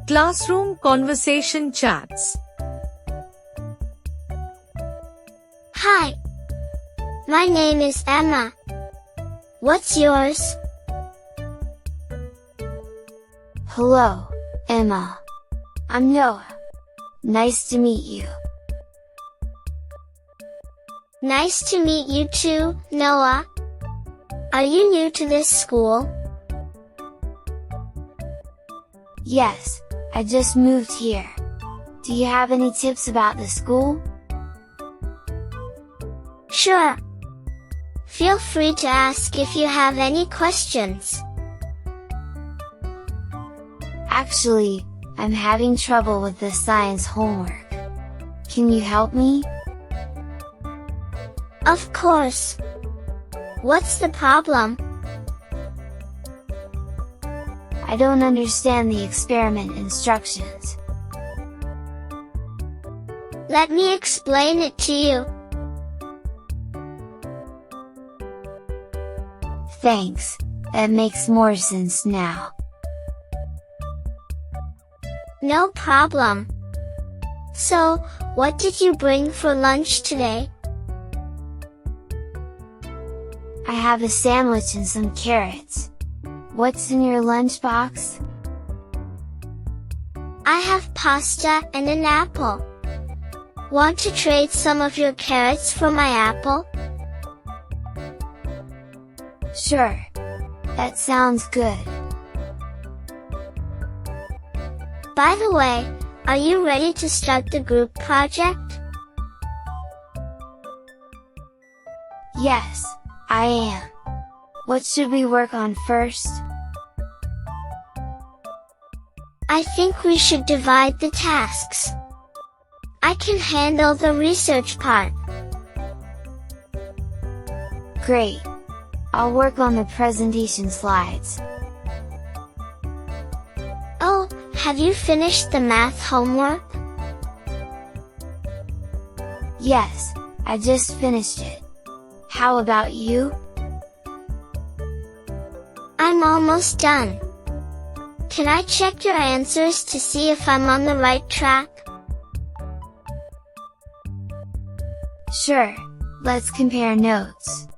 Classroom conversation chats. Hi. My name is Emma. What's yours? Hello, Emma. I'm Noah. Nice to meet you. Nice to meet you too, Noah. Are you new to this school? Yes, I just moved here. Do you have any tips about the school? Sure. Feel free to ask if you have any questions. Actually, I'm having trouble with the science homework. Can you help me? Of course. What's the problem? I don't understand the experiment instructions. Let me explain it to you. Thanks, that makes more sense now. No problem. So, what did you bring for lunch today? I have a sandwich and some carrots. What's in your lunchbox? I have pasta and an apple. Want to trade some of your carrots for my apple? Sure. That sounds good. By the way, are you ready to start the group project? Yes, I am. What should we work on first? I think we should divide the tasks. I can handle the research part. Great. I'll work on the presentation slides. Oh, have you finished the math homework? Yes, I just finished it. How about you? I'm almost done. Can I check your answers to see if I'm on the right track? Sure, let's compare notes.